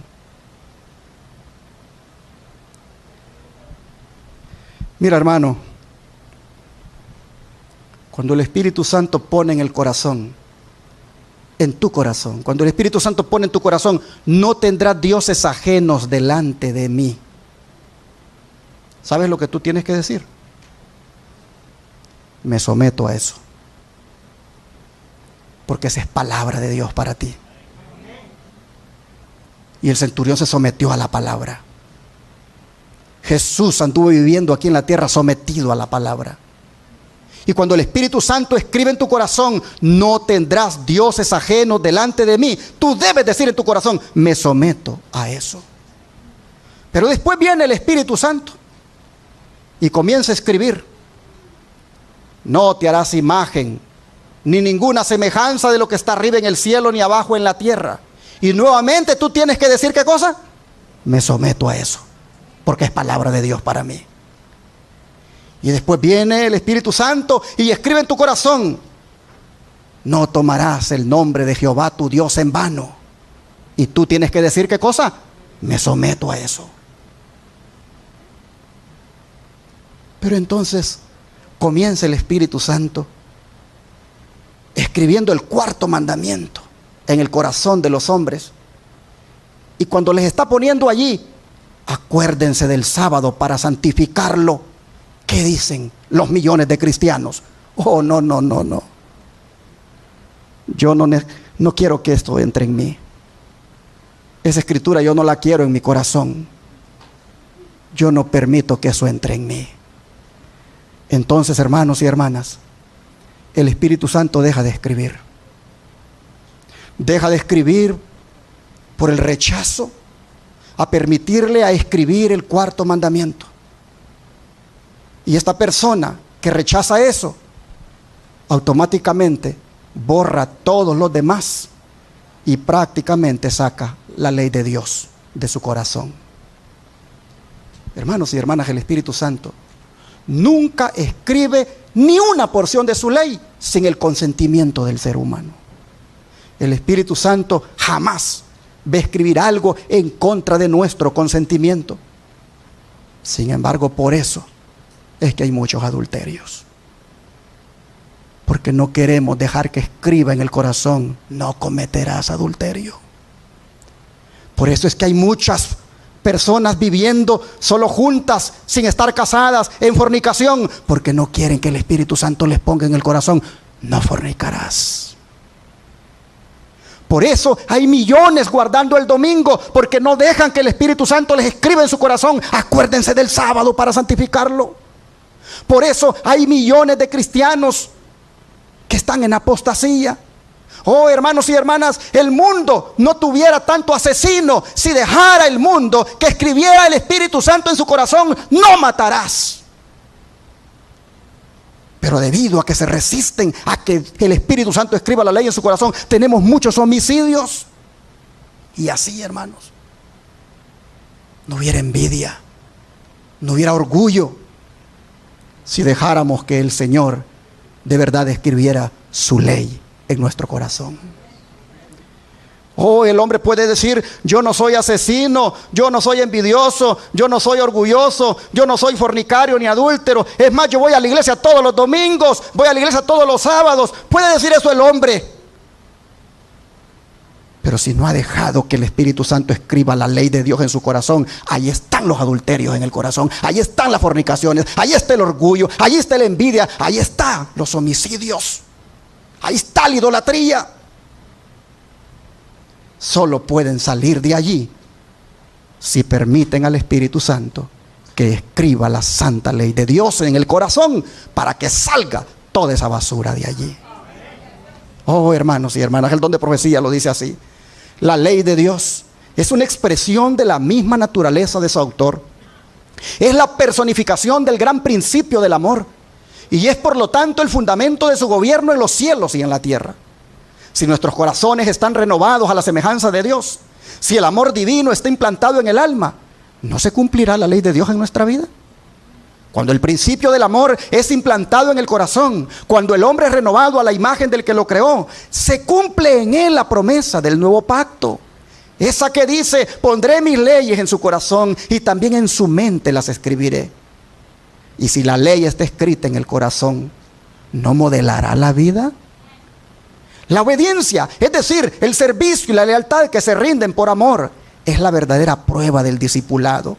Mira, hermano, cuando el Espíritu Santo pone en el corazón, en tu corazón, cuando el Espíritu Santo pone en tu corazón, no tendrás dioses ajenos delante de mí. ¿Sabes lo que tú tienes que decir? Me someto a eso. porque esa es palabra de Dios para ti. Y el centurión se sometió a la palabra. Jesús anduvo viviendo aquí en la tierra sometido a la palabra. Y cuando el Espíritu Santo escribe en tu corazón, no tendrás dioses ajenos delante de mí, tú debes decir en tu corazón, me someto a eso. Pero después viene el Espíritu Santo y comienza a escribir: no te harás imagen ni ninguna semejanza de lo que está arriba en el cielo ni abajo en la tierra. Y nuevamente tú tienes que decir, ¿qué cosa? Me someto a eso, porque es palabra de Dios para mí. Y después viene el Espíritu Santo y escribe en tu corazón: no tomarás el nombre de Jehová tu Dios en vano. Y tú tienes que decir, ¿qué cosa? Me someto a eso. Pero entonces comienza el Espíritu Santo escribiendo el cuarto mandamiento en el corazón de los hombres. Y cuando les está poniendo allí, acuérdense del sábado para santificarlo. ¿Qué dicen los millones de cristianos? Oh, no. Yo no quiero que esto entre en mí. Esa escritura yo no la quiero en mi corazón. Yo no permito que eso entre en mí. Entonces, hermanos y hermanas, el Espíritu Santo deja de escribir. Deja de escribir por el rechazo a permitirle a escribir el cuarto mandamiento. Y esta persona que rechaza eso, automáticamente borra todos los demás y prácticamente saca la ley de Dios de su corazón. Hermanos y hermanas, el Espíritu Santo nunca escribe ni una porción de su ley sin el consentimiento del ser humano. El Espíritu Santo jamás va a escribir algo en contra de nuestro consentimiento. Sin embargo, por eso es que hay muchos adulterios. Porque no queremos dejar que escriba en el corazón: no cometerás adulterio. Por eso es que hay muchas personas viviendo solo juntas, sin estar casadas, en fornicación, porque no quieren que el Espíritu Santo les ponga en el corazón: no fornicarás. Por eso hay millones guardando el domingo, porque no dejan que el Espíritu Santo les escriba en su corazón: acuérdense del sábado para santificarlo. Por eso hay millones de cristianos que están en apostasía. Oh, hermanos y hermanas, el mundo no tuviera tanto asesino si dejara el mundo que escribiera el Espíritu Santo en su corazón: no matarás. Pero debido a que se resisten a que el Espíritu Santo escriba la ley en su corazón, tenemos muchos homicidios. Y así, hermanos, no hubiera envidia, no hubiera orgullo, si dejáramos que el Señor de verdad escribiera su ley en nuestro corazón. Oh, el hombre puede decir: yo no soy asesino, yo no soy envidioso, yo no soy orgulloso, yo no soy fornicario ni adúltero. Es más, yo voy a la iglesia todos los domingos, voy a la iglesia todos los sábados. Puede decir eso el hombre. Pero si no ha dejado que el Espíritu Santo escriba la ley de Dios en su corazón, ahí están los adulterios en el corazón, ahí están las fornicaciones, ahí está el orgullo, ahí está la envidia, ahí están los homicidios, ahí está la idolatría. Solo pueden salir de allí si permiten al Espíritu Santo que escriba la santa ley de Dios en el corazón, para que salga toda esa basura de allí. Oh, hermanos y hermanas, el don de profecía lo dice así: la ley de Dios es una expresión de la misma naturaleza de su autor. Es la personificación del gran principio del amor, y es por lo tanto el fundamento de su gobierno en los cielos y en la tierra. Si nuestros corazones están renovados a la semejanza de Dios, si el amor divino está implantado en el alma, ¿no se cumplirá la ley de Dios en nuestra vida? Cuando el principio del amor es implantado en el corazón, cuando el hombre es renovado a la imagen del que lo creó, se cumple en él la promesa del nuevo pacto. Esa que dice: pondré mis leyes en su corazón y también en su mente las escribiré. Y si la ley está escrita en el corazón, ¿no modelará la vida? La obediencia, es decir, el servicio y la lealtad que se rinden por amor, es la verdadera prueba del discipulado.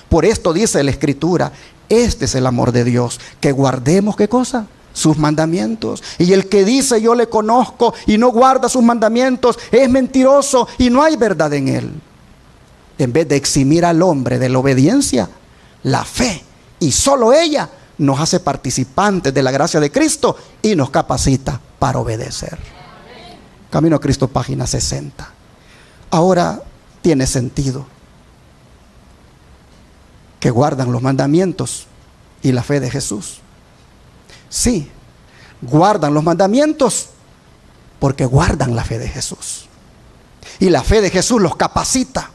Por esto dice la Escritura: este es el amor de Dios, que guardemos, ¿qué cosa? sus mandamientos. Y el que dice yo le conozco y no guarda sus mandamientos es mentiroso y no hay verdad en él. En vez de eximir al hombre de la obediencia, la fe, y solo ella, nos hace participantes de la gracia de Cristo y nos capacita para obedecer. Camino a Cristo, página 60. Ahora tiene sentido que guardan los mandamientos y la fe de Jesús. Sí, guardan los mandamientos porque guardan la fe de Jesús. Y la fe de Jesús los capacita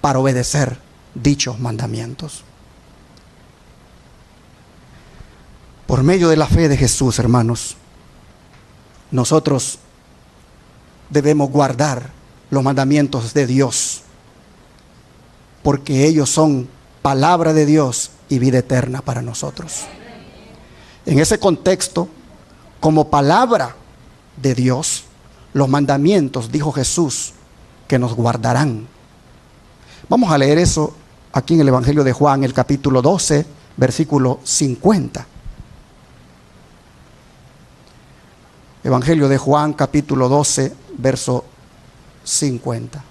para obedecer dichos mandamientos. Por medio de la fe de Jesús, hermanos, nosotros debemos guardar los mandamientos de Dios, porque ellos son palabra de Dios y vida eterna para nosotros. En ese contexto, como palabra de Dios, los mandamientos, dijo Jesús, que nos guardarán. Vamos a leer eso aquí en el Evangelio de Juan, el capítulo 12, versículo 50. Evangelio de Juan, capítulo 12, verso 50.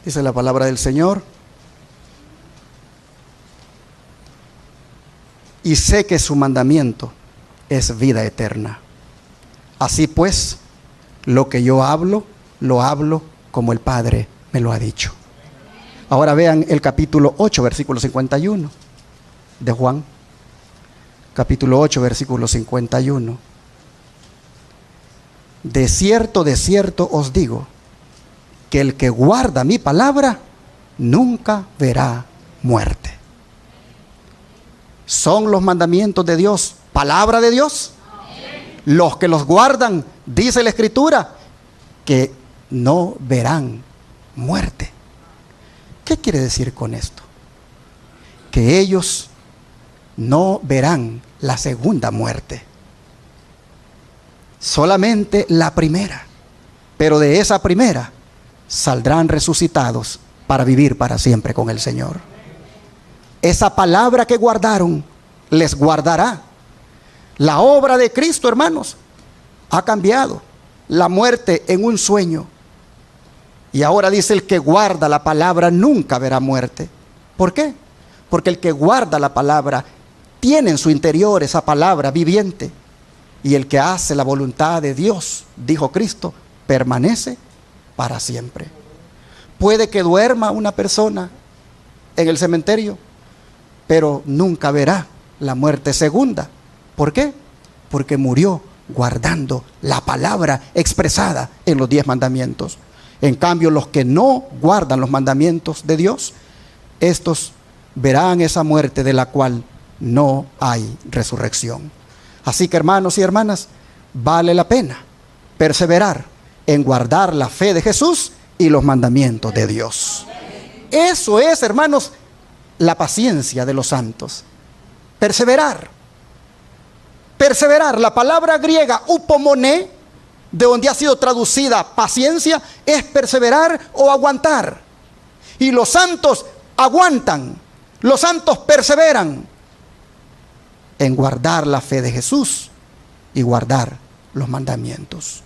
Dice la palabra del Señor: y sé que su mandamiento es vida eterna. Así pues, lo que yo hablo, lo hablo como el Padre me lo ha dicho. Ahora vean el capítulo 8, versículo 51 de Juan. Capítulo 8, versículo 51. De cierto os digo, que el que guarda mi palabra nunca verá muerte. ¿Son los mandamientos de Dios palabra de Dios? Los que los guardan, dice la Escritura, que no verán muerte. ¿Qué quiere decir con esto? Que ellos no verán la segunda muerte, solamente la primera, pero de esa primera saldrán resucitados para vivir para siempre con el Señor. Esa palabra que guardaron les guardará. La obra de Cristo, hermanos, ha cambiado la muerte en un sueño. Y ahora dice: el que guarda la palabra nunca verá muerte. ¿Por qué? Porque el que guarda la palabra tiene en su interior esa palabra viviente. Y el que hace la voluntad de Dios, dijo Cristo, permanece para siempre. Puede que duerma una persona en el cementerio, pero nunca verá la muerte segunda. ¿Por qué? Porque murió guardando la palabra expresada en los 10 mandamientos. En cambio, los que no guardan los mandamientos de Dios, estos verán esa muerte de la cual no hay resurrección. Así que, hermanos y hermanas, vale la pena perseverar en guardar la fe de Jesús y los mandamientos de Dios. Eso es, hermanos, la paciencia de los santos. Perseverar. Perseverar. La palabra griega upomone, de donde ha sido traducida paciencia, es perseverar o aguantar. Y los santos aguantan, los santos perseveran en guardar la fe de Jesús y guardar los mandamientos.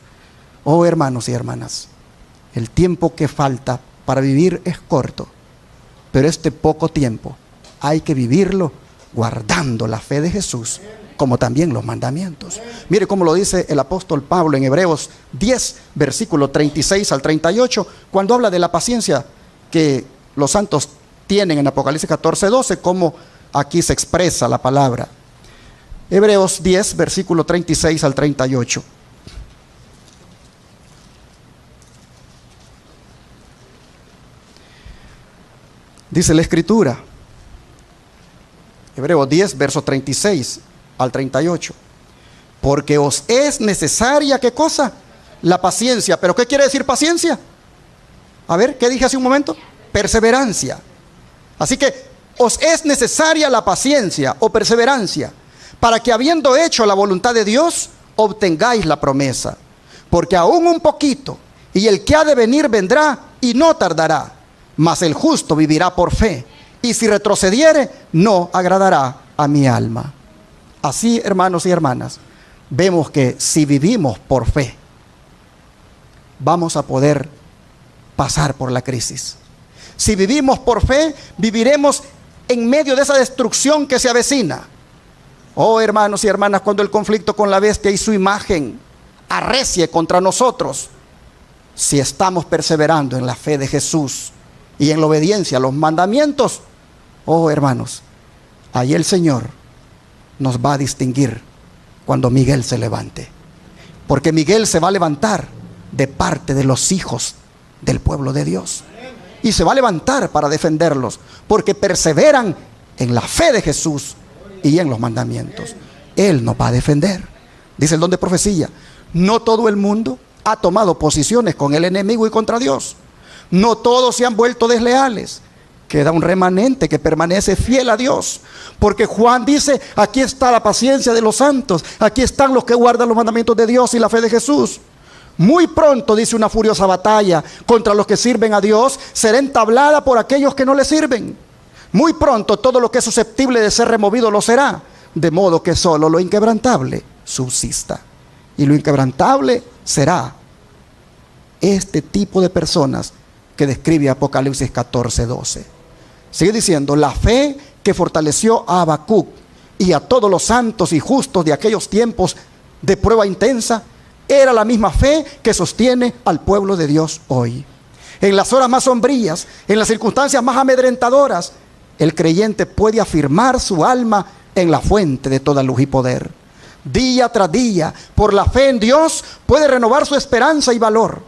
Oh, hermanos y hermanas, el tiempo que falta para vivir es corto, pero este poco tiempo hay que vivirlo guardando la fe de Jesús, como también los mandamientos. Mire cómo lo dice el apóstol Pablo en Hebreos 10, versículo 36 al 38, cuando habla de la paciencia que los santos tienen en Apocalipsis 14, 12, como aquí se expresa la palabra. Hebreos 10, versículo 36 al 38. Dice la Escritura, Hebreos 10, versos 36 al 38. Porque os es necesaria, ¿qué cosa? La paciencia. ¿Pero qué quiere decir paciencia? A ver, ¿qué dije hace un momento? Perseverancia. Así que os es necesaria la paciencia o perseverancia, para que habiendo hecho la voluntad de Dios, obtengáis la promesa. Porque aún un poquito, y el que ha de venir vendrá y no tardará. mas el justo vivirá por fe, y si retrocediere, no agradará a mi alma. Así, hermanos y hermanas, vemos que si vivimos por fe, vamos a poder pasar por la crisis. Si vivimos por fe, viviremos en medio de esa destrucción que se avecina. Oh, hermanos y hermanas, cuando el conflicto con la bestia y su imagen arrecie contra nosotros, si estamos perseverando en la fe de Jesús y en la obediencia a los mandamientos, oh, hermanos, ahí el Señor nos va a distinguir cuando Miguel se levante. Porque Miguel se va a levantar de parte de los hijos del pueblo de Dios. Y se va a levantar para defenderlos, porque perseveran en la fe de Jesús y en los mandamientos. Él nos va a defender. Dice el don de profecía: no todo el mundo ha tomado posiciones con el enemigo y contra Dios. No todos se han vuelto desleales. Queda un remanente que permanece fiel a Dios. Porque Juan dice: aquí está la paciencia de los santos, aquí están los que guardan los mandamientos de Dios y la fe de Jesús. Muy pronto, dice, una furiosa batalla contra los que sirven a Dios será entablada por aquellos que no le sirven. Muy pronto todo lo que es susceptible de ser removido lo será, de modo que solo lo inquebrantable subsista. Y lo inquebrantable será este tipo de personas que describe Apocalipsis 14:12. Sigue diciendo: la fe que fortaleció a Habacuc y a todos los santos y justos de aquellos tiempos de prueba intensa era la misma fe que sostiene al pueblo de Dios hoy. En las horas más sombrías, en las circunstancias más amedrentadoras, el creyente puede afirmar su alma en la fuente de toda luz y poder. Día tras día, por la fe en Dios, puede renovar su esperanza y valor.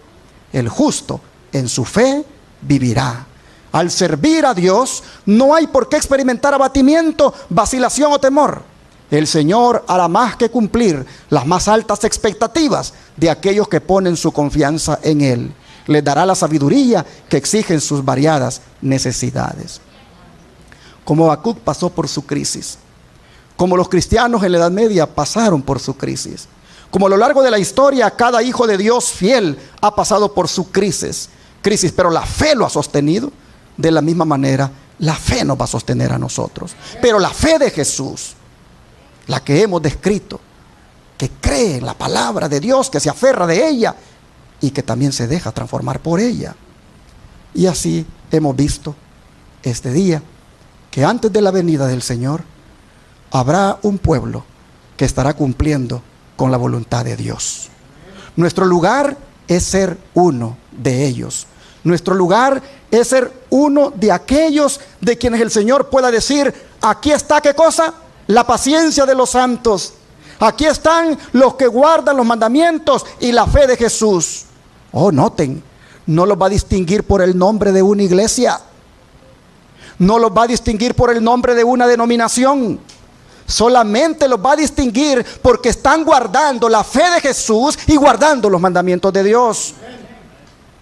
El justo en su fe vivirá. Al servir a Dios, no hay por qué experimentar abatimiento, vacilación o temor. El Señor hará más que cumplir las más altas expectativas de aquellos que ponen su confianza en Él. Les dará la sabiduría que exigen sus variadas necesidades. Como Habacuc pasó por su crisis, como los cristianos en la Edad Media pasaron por su crisis, como a lo largo de la historia cada hijo de Dios fiel ha pasado por su crisis, pero la fe lo ha sostenido. De la misma manera, la fe nos va a sostener a nosotros. Pero la fe de Jesús, la que hemos descrito, que cree en la palabra de Dios, que se aferra de ella y que también se deja transformar por ella. Y así hemos visto este día que antes de la venida del Señor habrá un pueblo que estará cumpliendo con la voluntad de Dios. Nuestro lugar es ser uno de ellos. Nuestro lugar es ser uno de aquellos de quienes el Señor pueda decir: aquí está, ¿qué cosa? La paciencia de los santos. Aquí están los que guardan los mandamientos y la fe de Jesús. Oh, noten, no los va a distinguir por el nombre de una iglesia. No los va a distinguir por el nombre de una denominación. Solamente los va a distinguir porque están guardando la fe de Jesús y guardando los mandamientos de Dios.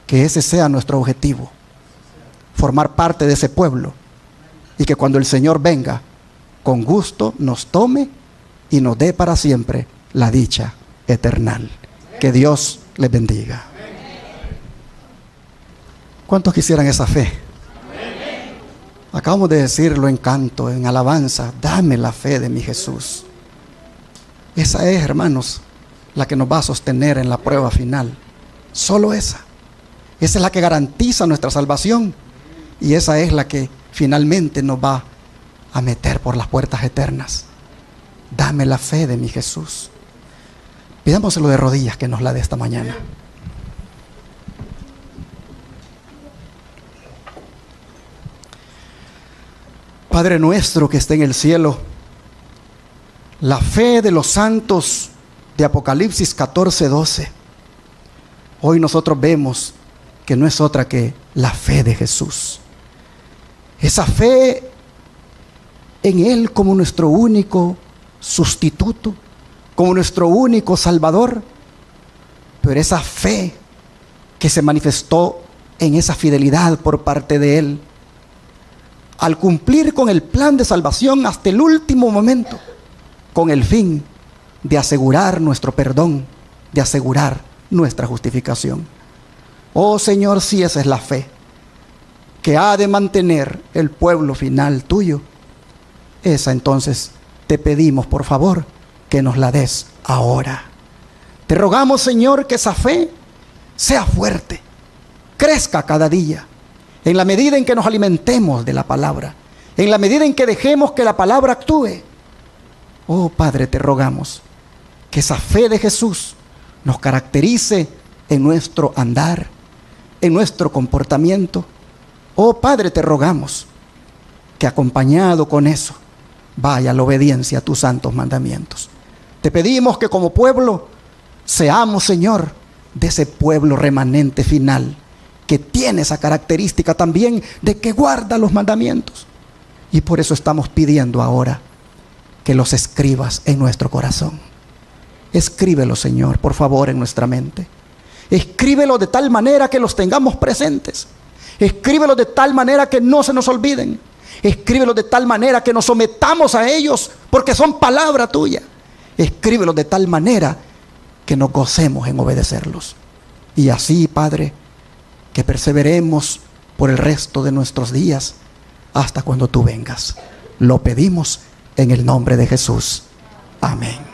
Que ese sea nuestro objetivo, formar parte de ese pueblo, y que cuando el Señor venga, con gusto nos tome y nos dé para siempre la dicha eterna. Que Dios les bendiga. ¿Cuántos quisieran esa fe? Acabamos de decirlo en canto, en alabanza: dame la fe de mi Jesús. Esa es, hermanos, la que nos va a sostener en la prueba final. Solo esa. Esa es la que garantiza nuestra salvación. Y esa es la que finalmente nos va a meter por las puertas eternas. Dame la fe de mi Jesús. Pidámoselo de rodillas que nos la dé esta mañana. Padre nuestro que está en el cielo, la fe de los santos de Apocalipsis 14:12. Hoy nosotros vemos que no es otra que la fe de Jesús. Esa fe en Él como nuestro único sustituto, como nuestro único Salvador. Pero esa fe que se manifestó en esa fidelidad por parte de Él, al cumplir con el plan de salvación hasta el último momento, con el fin de asegurar nuestro perdón, de asegurar nuestra justificación. Oh Señor, si esa es la fe que ha de mantener el pueblo final tuyo, esa entonces te pedimos, por favor, que nos la des ahora. Te rogamos, Señor, que esa fe sea fuerte, crezca cada día, en la medida en que nos alimentemos de la palabra, en la medida en que dejemos que la palabra actúe. Oh Padre, te rogamos que esa fe de Jesús nos caracterice en nuestro andar, en nuestro comportamiento. Oh Padre, te rogamos que acompañado con eso vaya la obediencia a tus santos mandamientos. Te pedimos que como pueblo seamos, Señor, de ese pueblo remanente final que tiene esa característica también de que guarda los mandamientos. Y por eso estamos pidiendo ahora que los escribas en nuestro corazón. Escríbelo, Señor, por favor, en nuestra mente. Escríbelo de tal manera que los tengamos presentes. Escríbelo de tal manera que no se nos olviden. Escríbelo de tal manera que nos sometamos a ellos, porque son palabra tuya. Escríbelo de tal manera que nos gocemos en obedecerlos. Y así, Padre, que perseveremos por el resto de nuestros días hasta cuando tú vengas. Lo pedimos en el nombre de Jesús. Amén.